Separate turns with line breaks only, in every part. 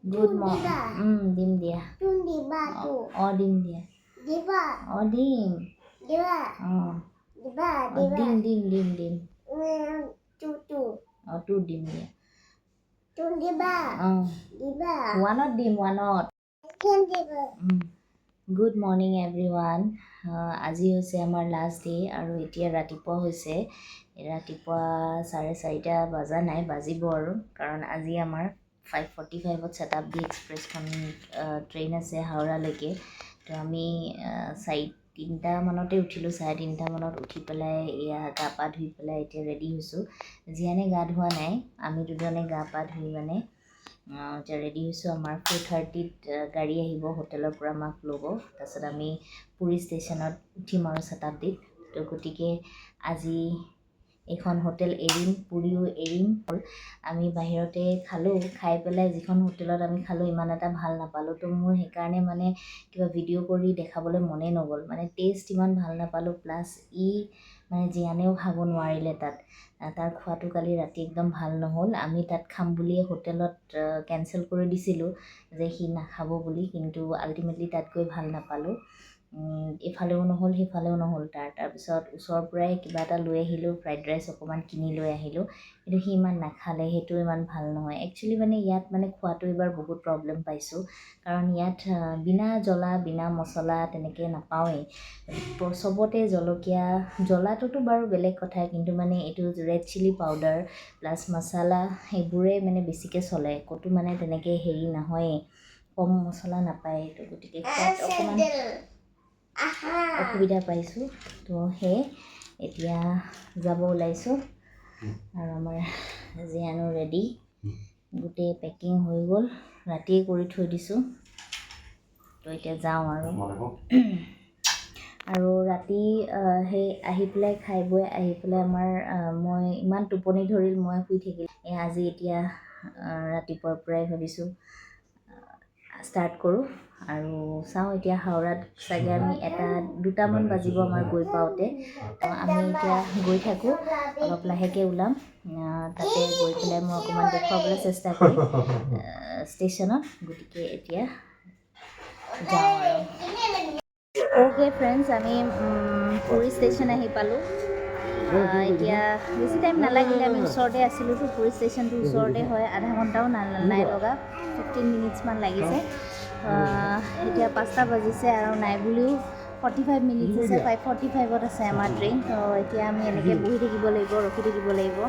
Good morning. Dim dia. Oh, dim dia. Oh, dim. Oh. Dim. Oh, two dim dia. Oh. One not dim, one not. Good morning everyone. আজি হৈছে আমাৰ last day আৰু এতিয়া ৰাতিপুৱা হৈছে ৰাতিপুৱা 4:30 বজা নাই বাজিব আৰু কাৰণ আজি আমাৰ 5:45ত শতাব্দী এক্সপ্ৰেছখন ট্ৰেইন আছে হাওৰালৈকে তো আমি 3:30 মানতে উঠিলোঁ 3:30 মানত উঠি পেলাই এয়া গা পা ধুই পেলাই এতিয়া ৰেডি হৈছোঁ জিয়ানে গা ধোৱা নাই আমি দুজনে গা পা ধুই মানে এতিয়া ৰেডি হৈছোঁ আমাৰ 4:30ত গাড়ী আহিব হোটেলৰ পৰা আমাক ল'ব তাৰপিছত আমি পুৰী ষ্টেচনত উঠিম আৰু শতাব্দীত তো গতিকে আজি এখন হোটেল এৰিম পুৰীও এৰিম আমি বাহিৰতে খালোঁ খাই পেলাই যিখন হোটেলত আমি খালোঁ ইমান এটা ভাল নাপালোঁ তো মোৰ সেইকাৰণে মানে কিবা ভিডিঅ' কৰি দেখাবলৈ মনে নগ'ল মানে টেষ্ট ইমান ভাল নাপালোঁ প্লাছ মানে জিয়ানেও খাব নোৱাৰিলে তাত তাৰ খোৱাটো কালি ৰাতি একদম ভাল নহ'ল আমি তাত খাম বুলিয়ে হোটেলত কেঞ্চেল কৰি দিছিলোঁ যে সি নাখাব বুলি কিন্তু আল্টিমেটলি তাত গৈ ভাল নাপালোঁ এফালেও নহ'ল সেইফালেও নহ'ল তাৰপিছত ওচৰৰ পৰাই কিবা এটা লৈ আহিলোঁ ফ্ৰাইড ৰাইচ অকণমান কিনি লৈ আহিলোঁ কিন্তু সি ইমান নাখালে সেইটো ইমান ভাল নহয় একচুৱেলি মানে ইয়াত মানে খোৱাটো এইবাৰ বহুত প্ৰব্লেম পাইছোঁ কাৰণ ইয়াত বিনা জ্বলা বিনা মছলা তেনেকৈ নাপাওঁৱেই চবতে জলকীয়া জ্বলাটোতো বাৰু বেলেগ কথা কিন্তু মানে এইটো ৰেড চিলি পাউডাৰ প্লাছ মছলা সেইবোৰে মানে বেছিকৈ চলে ক'তো মানে তেনেকৈ হেৰি নহয়েই কম মছলা নাপায় তো গতিকে খোৱাত অকণমান অসুবিধা পাইছোঁ তো সেয়ে এতিয়া যাব ওলাইছোঁ আৰু আমাৰ জিয়ানো ৰেডি গোটেই পেকিং হৈ গ'ল ৰাতিয়ে কৰি থৈ দিছোঁ তো এতিয়া যাওঁ আৰু ৰাতি সেই আহি পেলাই খাই বৈ আহি পেলাই আমাৰ মই ইমান টোপনি ধৰিল মই শুই থাকিলোঁ আজি এতিয়া ৰাতিপুৱাৰ পৰাই ভাবিছোঁ ষ্টাৰ্ট কৰোঁ আৰু চাওঁ এতিয়া হাওৰাত চাগে আমি 1-2টামান বাজিব আমাৰ গৈ পাওঁতে আমি এতিয়া গৈ থাকোঁ অলপ লাহেকৈ ওলাম তাতে গৈ পেলাই মই অকণমান দেখুৱাবলৈ চেষ্টা কৰিম ষ্টেচনত গতিকে এতিয়া যাওঁ আৰু অ'কে ফ্ৰেণ্ডছ আমি পুৰী ষ্টেচন আহি পালোঁ এতিয়া বেছি টাইম নালাগিলে আমি ওচৰতে আছিলোঁতো পুৰী ষ্টেচনটো ওচৰতে হয় আধা ঘণ্টাও নাই লগা 15 মিনিটছমান লাগিছে এতিয়া 5টা বাজিছে আৰু নাই বুলিও 45 মিনিটছ আছে 5:45ত আছে আমাৰ ট্ৰেইন তো এতিয়া আমি এনেকৈ বহি থাকিব লাগিব ৰখি থাকিব লাগিব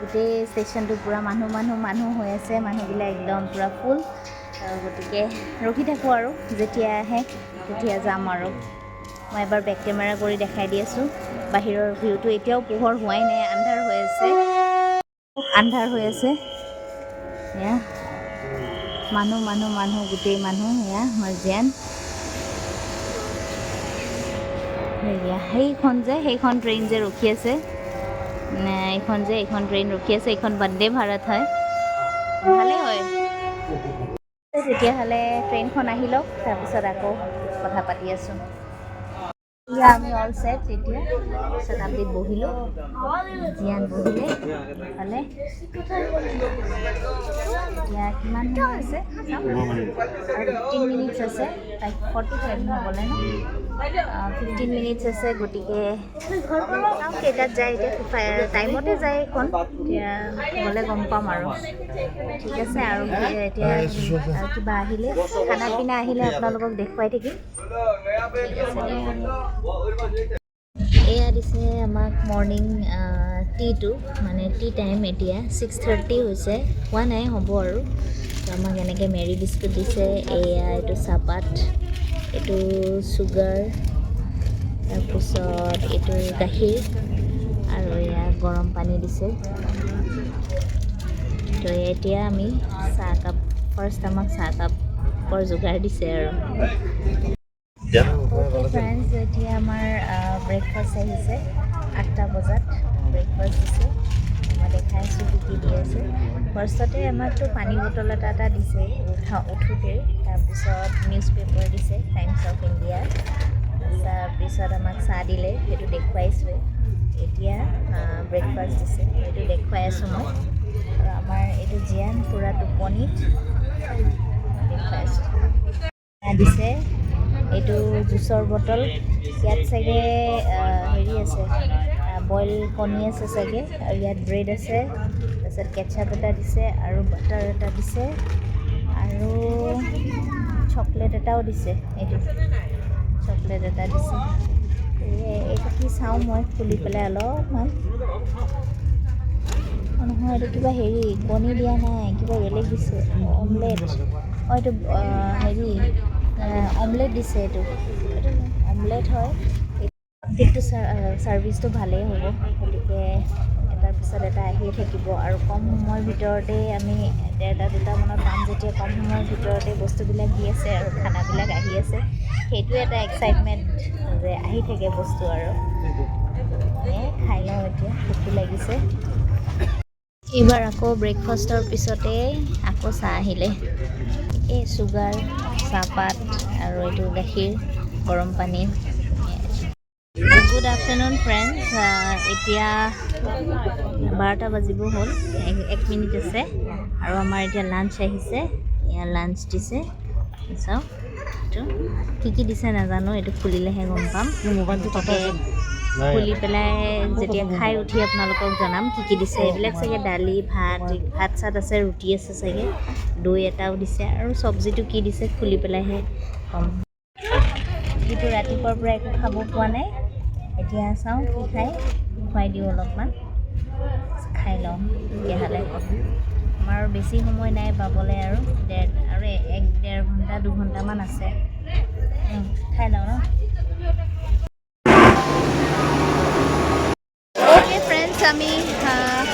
গোটেই ষ্টেচনটো পূৰা মানুহ হৈ আছে মানুহবিলাক একদম পূৰা ফুল গতিকে ৰখি থাকোঁ আৰু যেতিয়া আহে তেতিয়া যাম আৰু মই এবাৰ বেক কেমেৰা কৰি দেখাই দি আছোঁ বাহিৰৰ ভিউটো এতিয়াও পোহৰ হোৱাই নাই আন্ধাৰ হৈ আছে এয়া মানুহ গোটেই মানুহ এয়া আমাৰ জিয়ান সেইখন ট্ৰেইন যে ৰখি আছে এইখন ট্ৰেইন ৰখি আছে এইখন বন্দে ভাৰত হয় ভালেই হয় তেতিয়াহ'লে ট্ৰেইনখন আহি লওক তাৰপিছত আকৌ কথা পাতি আছোঁ আমি অল ছেট এতিয়া শতাব্দীত বহিলোঁ জিয়ান বহিলে ইফালে এতিয়া কিমান সময় আছে 15 মিনিটছ আছে 45 হ'বলে ন 15 মিনিটছ আছে গতিকে চাওঁ কেইটাত যায় এতিয়া টাইমতে যায় এইখন এতিয়া গ'লে গম পাম আৰু ঠিক আছে আৰু এতিয়া কিবা আহিলে খানা পিনা আহিলে আপোনালোকক দেখুৱাই থাকিম এয়া দিছে আমাক মৰ্ণিং টিটো মানে টি টাইম এতিয়া 6:30 হৈছে হোৱা নাই হ'ব আৰু আমাক এনেকৈ মেৰী বিস্কুট দিছে এয়া এইটো চাহপাত এইটো চুগাৰ তাৰপিছত এইটো গাখীৰ আৰু এয়া গৰম পানী দিছে তো এতিয়া আমি চাহকাপ ফাৰ্ষ্ট আমাক চাহকাপৰ যোগাৰ দিছে আৰু ফ্ৰেণ্ডছ এতিয়া আমাৰ ব্ৰেকফাষ্ট আহিছে 8টা বজাত ব্ৰেকফাষ্ট দিছে মই দেখাই আছোঁ কি দি আছে ফাৰ্ষ্টতে আমাকতো পানী বটল এটা দিছে উঠোঁতে তাৰপিছত নিউজ পেপাৰ দিছে টাইমছ অফ ইণ্ডিয়া তাৰপিছত আমাক চাহ দিলে সেইটো দেখুৱাইছোৱে এতিয়া ব্ৰেকফাষ্ট দিছে সেইটো দেখুৱাই আছোঁ মই আৰু আমাৰ এইটো জিয়ান পূৰা টোপনিত ব্ৰেকফাষ্ট দিছে এইটো জুচৰ বটল ইয়াত চাগে হেৰি আছে বইল কণী আছে চাগে আৰু ইয়াত ব্ৰেড আছে তাৰপিছত কেটচাপ এটা দিছে আৰু বাটাৰ এটা দিছে আৰু চকলেট এটাও দিছে এইটো চকলেট এটা দিছে এইটো কি চাওঁ মই খুলি পেলাই অলপমান নহয় এইটো কিবা হেৰি কণী দিয়া নাই কিবা বেলেগ দিছে অমলেট এইটো হেৰি অমলেট দিছে এইটো অমলেট হয় এইটো ছাৰ্ভিচটো ভালেই হ'ব গতিকে এটাৰ পিছত এটা আহিয়ে থাকিব আৰু কম সময়ৰ ভিতৰতে আমি 1:30-2টামানত পাম যেতিয়া কম সময়ৰ ভিতৰতে বস্তুবিলাক দি আছে আৰু খানাবিলাক আহি আছে সেইটোৱে এটা এক্সাইটমেণ্ট যে আহি থাকে বস্তু আৰু খাই লওঁ এতিয়া ভোকো লাগিছে এইবাৰ আকৌ ব্ৰেকফাষ্টৰ পিছতে আকৌ চাহ আহিলে এই চুগাৰ চাহপাত আৰু এইটো গাখীৰ গৰম পানী গুড আফটাৰনুন ফ্ৰেণ্ডছ এতিয়া 12টা বাজিব হ'ল 1 মিনিট আছে আৰু আমাৰ এতিয়া লাঞ্চ আহিছে এয়া লাঞ্চ দিছে চাওক এইটো কি দিছে নাজানো এইটো খুলিলেহে গম পাম মোবাইলটো খুলি পেলাই যেতিয়া খাই উঠি আপোনালোকক জনাম কি দিছে এইবিলাক চাগে দালি ভাত চাত আছে ৰুটি আছে চাগে দৈ এটাও দিছে আৰু চব্জিটো কি দিছে খুলি পেলাইহে কম যিটো ৰাতিপুৱাৰ পৰা একো খাব পোৱা নাই এতিয়া চাওঁ কি খাই খুৱাই দিওঁ অলপমান খাই লওঁ তেতিয়াহ'লে আমাৰ বেছি সময় নাই পাবলৈ আৰু 1-1.5 ঘণ্টা 2 ঘণ্টামান আছে খাই লওঁ ন অ'কে ফ্ৰেণ্ডছ আমি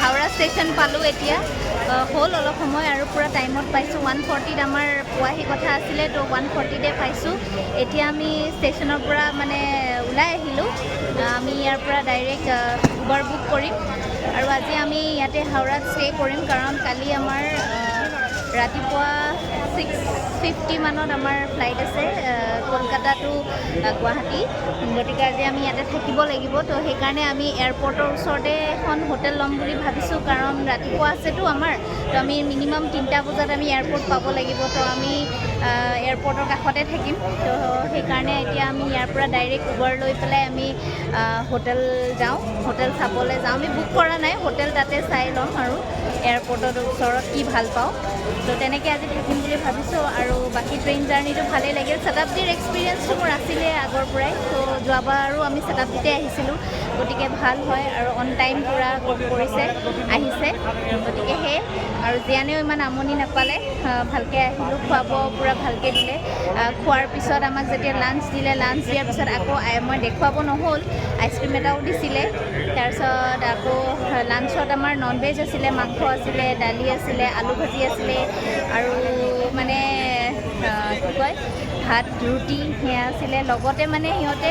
হাওৰা ষ্টেচন পালোঁ এতিয়া হ'ল অলপ সময় আৰু পূৰা টাইমত পাইছোঁ 1:40ত আমাৰ পোৱাহি কথা আছিলে তো 1:40তে পাইছোঁ এতিয়া আমি ষ্টেচনৰ পৰা মানে ওলাই আহিলোঁ আমি ইয়াৰ পৰা ডাইৰেক্ট উবাৰ বুক কৰিম আৰু আজি আমি ইয়াতে হাওৰাত ষ্টে কৰিম কাৰণ কালি আমাৰ ৰাতিপুৱা 6:50 মানত আমাৰ ফ্লাইট আছে কলকাতা টু গুৱাহাটী গতিকে আজি আমি ইয়াতে থাকিব লাগিব তো সেইকাৰণে আমি এয়াৰপৰ্টৰ ওচৰতে এখন হোটেল ল'ম বুলি ভাবিছোঁ কাৰণ ৰাতিপুৱা আছেতো আমাৰ তো আমি মিনিমাম 3টা বজাত আমি এয়াৰপৰ্ট পাব লাগিব তো আমি এয়াৰপৰ্টৰ কাষতে থাকিম তো সেইকাৰণে এতিয়া আমি ইয়াৰ পৰা ডাইৰেক্ট উবাৰ লৈ পেলাই আমি হোটেল যাওঁ হোটেল চাবলৈ যাওঁ আমি বুক কৰা নাই হোটেল তাতে চাই ল'ম আৰু এয়াৰপৰ্টৰ ওচৰত কি ভাল পাওঁ তো তেনেকৈ আজি থাকিম বুলি ভাবিছোঁ আৰু বাকী ট্ৰেইন জাৰ্ণিটো ভালেই লাগিল শতাব্দীৰ এক্সপিৰিয়েঞ্চটো মোৰ আছিলে আগৰ পৰাই তো যোৱাবাৰো আমি শতাব্দীতে আহিছিলোঁ গতিকে ভাল হয় আৰু অন টাইম পূৰা কৰিছে আহিছে গতিকে সেই আৰু জীয়ানেও ইমান আমনি নাপালে ভালকৈ আহিলোঁ খোৱা বোৱাও পূৰা ভালকৈ দিলে খোৱাৰ পিছত আমাক যেতিয়া লাঞ্চ দিলে লাঞ্চ দিয়াৰ পিছত আকৌ মই দেখুৱাব নহ'ল আইচক্ৰীম এটাও দিছিলে তাৰপিছত আকৌ লাঞ্চত আমাৰ নন ভেজ আছিলে মাংস আছিলে দালি আছিলে আলু ভাজি আছিলে আৰু মানে কি কয় ভাত ৰুটি সেয়া আছিলে লগতে মানে সিহঁতে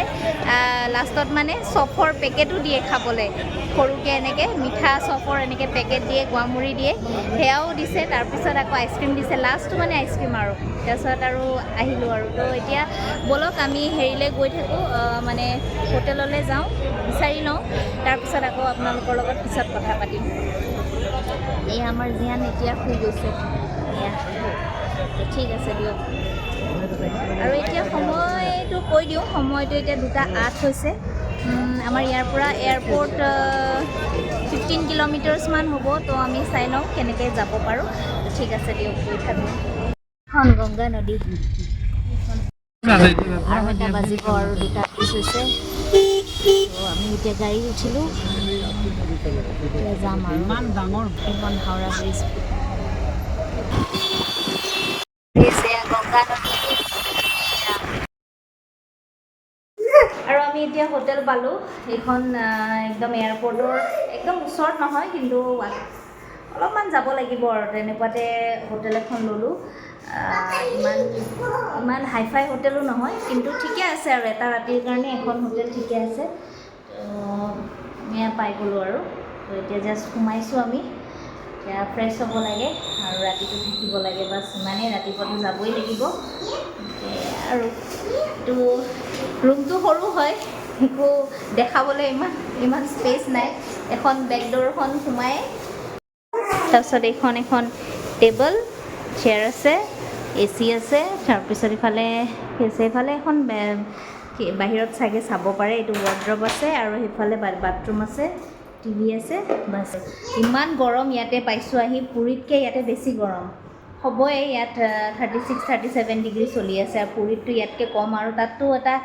লাষ্টত মানে চফৰ পেকেটো দিয়ে খাবলৈ সৰুকৈ এনেকৈ মিঠা চফৰ এনেকৈ পেকেট দিয়ে গুৱামুৰি দিয়ে সেয়াও দিছে তাৰপিছত আকৌ আইচক্ৰীম দিছে লাষ্টটো মানে আইচক্ৰীম আৰু তাৰপিছত আৰু আহিলোঁ আৰু তো এতিয়া ব'লক আমি হেৰিলৈ গৈ থাকোঁ মানে হোটেললৈ যাওঁ বিচাৰি লওঁ তাৰপিছত আকৌ আপোনালোকৰ লগত পিছত কথা পাতিম এই আমাৰ জীয়ান এতিয়া শুই গৈছে এয়া ঠিক আছে দিয়ক আৰু এতিয়া সময়টো কৈ দিওঁ সময়টো এতিয়া 2:08 হৈছে আমাৰ ইয়াৰ পৰা এয়াৰপৰ্ট 15 কিলোমিটাৰ্ছমান হ'ব তো আমি চাই লওঁ কেনেকৈ যাব পাৰোঁ ঠিক আছে দিয়ক গৈ থাকোঁ এখন গংগা নদী আৰু 1টা বাজিব আৰু 2:20 হৈছে তো আমি এতিয়া গাড়ী উঠিলোঁ এতিয়া যাম আৰু ইমান ডাঙৰ এখন হাওৰা ব্ৰিজ গংগা নদী আৰু আমি এতিয়া হোটেল পালোঁ এইখন একদম এয়াৰপৰ্টৰ একদম ওচৰত নহয় কিন্তু অলপমান যাব লাগিব আৰু তেনেকুৱাতে হোটেল এখন ল'লোঁ ইমান হাইফাই হোটেলো নহয় কিন্তু ঠিকে আছে আৰু এটা ৰাতিৰ কাৰণে এখন হোটেল ঠিকে আছে তো আমি পাই গ'লোঁ আৰু তো এতিয়া জাষ্ট সোমাইছোঁ আমি এতিয়া ফ্ৰেছ হ'ব লাগে আৰু ৰাতিটো থাকিব লাগে বাছ ইমানেই ৰাতিপুৱাটো যাবই লাগিব আৰু এইটো ৰুমটো সৰু হয় একো দেখাবলৈ ইমান স্পেচ নাই এখন বেকডোৰখন সোমাই তাৰপিছত এখন টেবল চেয়াৰ আছে AC আছে তাৰপিছত ইফালে এখন বাহিৰত চাগে চাব পাৰে এইটো ৱাৰ্ড্ৰব আছে আৰু সেইফালে বাথৰুম আছে টিভি আছে বাছ ইমান গৰম ইয়াতে পাইছোঁ আহি পুৰীতকৈ ইয়াতে বেছি গৰম হ'বই ইয়াত 36-37 ডিগ্ৰী চলি আছে আৰু পুৰীতটো ইয়াতকৈ কম আৰু তাততো এটা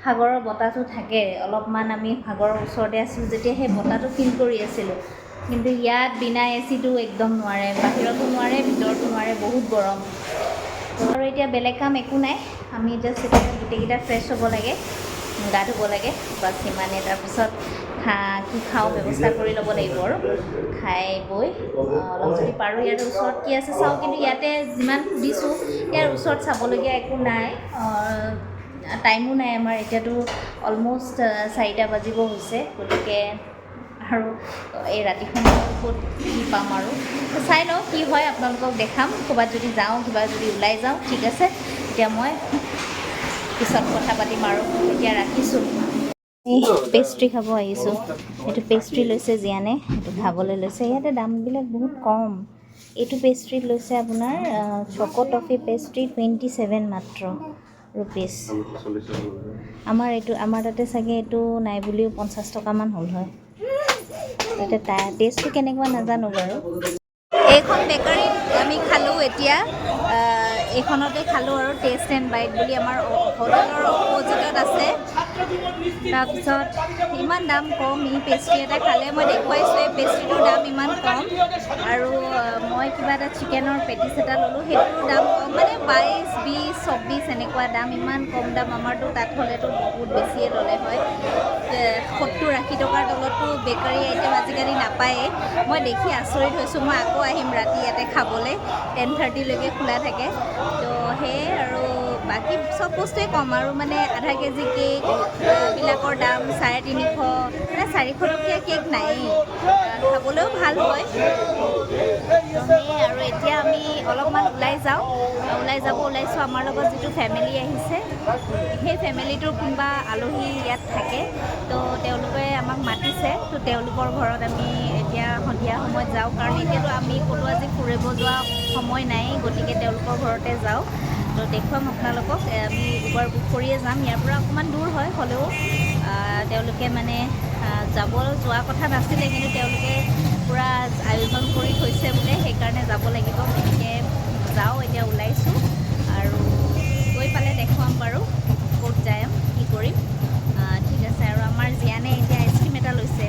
সাগৰৰ বতাহটো থাকে অলপমান আমি সাগৰৰ ওচৰতে আছিলোঁ যেতিয়া সেই বতাহটো ফিল কৰি আছিলোঁ কিন্তু ইয়াত বিনা এচিটো একদম নোৱাৰে বাহিৰতো নোৱাৰে ভিতৰতো নোৱাৰে বহুত গৰম আৰু এতিয়া বেলেগ কাম একো নাই আমি জাষ্ট এতিয়া গোটেইকেইটা ফ্ৰেছ হ'ব লাগে গা ধুব লাগে বাছ সিমানে তাৰপিছত কি খাওঁ ব্যৱস্থা কৰি ল'ব লাগিব আৰু খাই বৈ অলপ যদি পাৰোঁ ইয়াৰ ওচৰত কি আছে চাওঁ কিন্তু ইয়াতে যিমান সুধিছোঁ ইয়াৰ ওচৰত চাবলগীয়া একো নাই টাইমো নাই আমাৰ এতিয়াতো অলম'ষ্ট 4টা বাজিব হৈছে গতিকে আৰু এই ৰাতি সময়ত ক'ত কি পাম আৰু চাই লওঁ কি হয় আপোনালোকক দেখাম ক'ৰবাত যদি যাওঁ কিবা যদি ওলাই যাওঁ ঠিক আছে এতিয়া মই পিছত কথা পাতিম আৰু এতিয়া ৰাখিছোঁ পেষ্ট্ৰি খাব আহিছোঁ এইটো পেষ্ট্ৰি লৈছে জিয়ানে এইটো খাবলৈ লৈছে ইয়াতে দামবিলাক বহুত কম এইটো পেষ্ট্ৰিত লৈছে আপোনাৰ চকো টফি পেষ্ট্ৰি 27 মাত্ৰ ৰুপিজ আমাৰ তাতে চাগে এইটো নাই বুলিও 50 টকামান হ'ল হয় তাতে টেষ্টটো কেনেকুৱা নাজানো বাৰু এইখন বেকাৰীত আমি খালোঁ এতিয়া এইখনতে খালোঁ আৰু টেষ্ট এণ্ড বাইট বুলি আমাৰ হোটেলৰ অপজিটত আছে তাৰপিছত ইমান দাম কম ই পেষ্ট্ৰি এটা খালে মই দেখুৱাইছোঁ এই পেষ্ট্ৰিটোৰ দাম ইমান কম আৰু মই কিবা এটা চিকেনৰ পেটিছ এটা ল'লোঁ সেইটোৰ দাম কম মানে 22-20-24 এনেকুৱা দাম ইমান কম দাম আমাৰতো তাত হ'লেতো বহুত বেছিয়ে ল'লে হয় 70-80 টকাৰ তলততো বেকাৰী আইটেম আজিকালি নাপায়েই মই দেখি আচৰিত হৈছোঁ মই আকৌ আহিম ৰাতি ইয়াতে খাবলৈ 10:30লৈকে খোলা থাকে তো সেয়ে আৰু বাকী চব বস্তুৱে কম আৰু মানে আধা কেজি কেক বিলাকৰ দাম 350 মানে 400 টকীয়া কেক নায়েই খাবলৈও ভাল হয় সেয়ে আৰু এতিয়া আমি অলপমান ওলাই যাব ওলাইছোঁ আমাৰ লগত যিটো ফেমিলি আহিছে সেই ফেমিলিটোৰ কোনোবা আলহী ইয়াত থাকে তো তেওঁলোকে আমাক মাতিছে তো তেওঁলোকৰ ঘৰত আমি এতিয়া সন্ধিয়া সময়ত যাওঁ কাৰণ এতিয়াতো আমি ক'তো আজি ফুৰিব যোৱা সময় নাই গতিকে তেওঁলোকৰ ঘৰতে যাওঁ তো দেখুৱাম আপোনালোকক আমি উবাৰ বুক কৰিয়ে যাম ইয়াৰ পৰা অকণমান দূৰ হয় হ'লেও তেওঁলোকে মানে যোৱা কথা নাছিলে কিন্তু তেওঁলোকে পূৰা আয়োজন কৰি থৈছে বোলে সেইকাৰণে যাব লাগিব গতিকে যাওঁ এতিয়া ওলাইছোঁ আৰু গৈ পালে দেখুৱাম বাৰু ক'ত যাম কি কৰিম ঠিক আছে আৰু আমাৰ জিয়ানে এতিয়া আইচক্ৰীম এটা লৈছে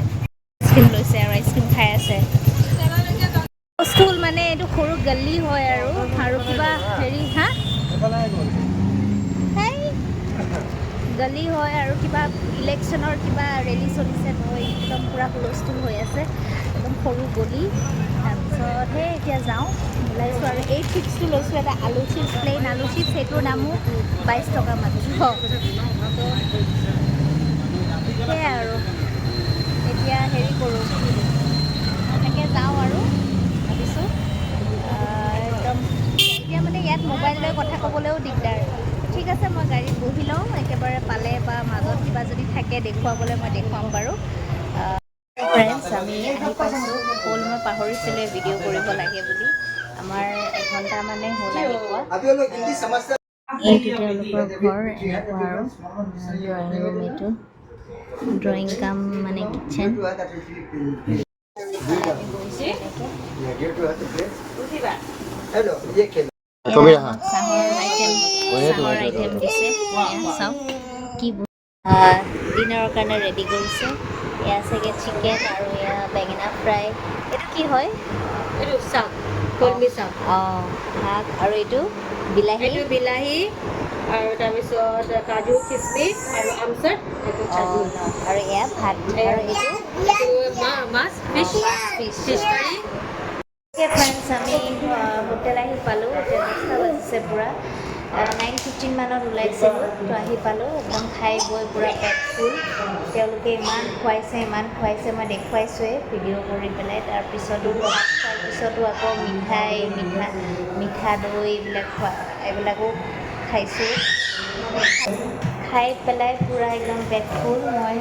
আৰু আইচক্ৰীম খাই আছে স্কুল মানে এইটো সৰু গলি হয় আৰু কিবা হেৰি গলি হয় আৰু কিবা ইলেকশ্যনৰ কিবা ৰেলী চলিছে মই একদম পূৰা হুলস্থুল হৈ আছে একদম সৰু গলি তাৰপিছত সেই এতিয়া যাওঁ ওলাইছোঁ আৰু এই চিপছটো লৈছোঁ এটা আলু চিপছ প্লেইন আলু চিপছ সেইটোৰ দামো 22 টকা মাত্ৰ সেয়াই আৰু এতিয়া হেৰি কৰোঁ এনেকৈ যাওঁ আৰু ভাবিছোঁ একদম এতিয়া মানে ইয়াত মোবাইল লৈ কথা ক'বলৈও দিগদাৰ ঠিক আছে মই গাড়ীত বহি লওঁ একেবাৰে পালে বা মাজত কিবা যদি থাকে দেখুৱাবলৈ মই দেখুৱাম বাৰু ফ্ৰেণ্ডছ আমি আহি পাইছোঁ হ'ল মই পাহৰিছিলোঁ ভিডিঅ' কৰিব লাগে বুলি আমাৰ এঘণ্টা মানে হ'ল আহি পোৱা এইটো তেওঁলোকৰ ঘৰ এনেকুৱা আৰু ড্ৰয়িং ৰুম এইটো ড্ৰয়িং কাম মানে কিটচেন চাহৰ আইটেম দিছে চাওক কি ডিনাৰৰ কাৰণে ৰেডি কৰিছে এয়া চাগে চিকেন আৰু এয়া বেঙেনা ফ্ৰাই এইটো কি হয়
এইটো চাক কলমি চাক
শাক আৰু এইটো বিলাহী
আৰু তাৰপিছত কাজু কিচমিচ আৰু আমচট
আৰু এয়া ভাত আৰু এইটো
মাছ ফিছ কাৰী
ফ্ৰেণ্ডছ আমি হোটেল আহি পালোঁ এতিয়া 10টা বাজিছে পূৰা 9:15 মানত ওলাইছিলোঁ তো আহি পালোঁ একদম খাই বৈ পূৰা পেট ফুল তেওঁলোকে ইমান খুৱাইছে মই দেখুৱাইছোঁৱেই ভিডিঅ' কৰি পেলাই তাৰপিছতো ভাত খোৱাৰ পিছতো আকৌ মিঠা দৈ এইবিলাকো খাইছোঁ খাই পেলাই পূৰা একদম পেট ফুল মই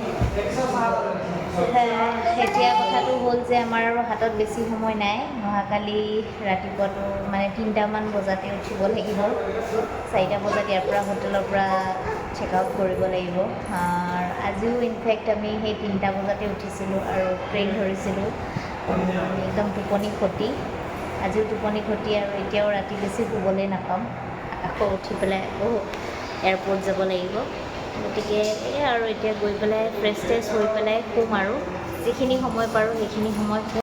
এতিয়া কথাটো হ'ল যে আমাৰ আৰু হাতত বেছি সময় নাই অহাকালি ৰাতিপুৱাটো মানে 3টামান বজাতে উঠিব লাগিব 4টা বজাত ইয়াৰ পৰা হোটেলৰ পৰা চেক আউট কৰিব লাগিব আজিও ইনফেক্ট আমি সেই 3টা বজাতে উঠিছিলোঁ আৰু ট্ৰেইন ধৰিছিলোঁ একদম টোপনি খতি আজিও টোপনি খতি আৰু এতিয়াও ৰাতি বেছি শুবলৈ নাপাম আকৌ উঠি পেলাই আকৌ এয়াৰপৰ্ট যাব লাগিব গতিকে এই আৰু এতিয়া গৈ পেলাই ফ্ৰেছ ট্ৰেছ হৈ পেলাই শুম আৰু যিখিনি সময় পাৰোঁ সেইখিনি সময়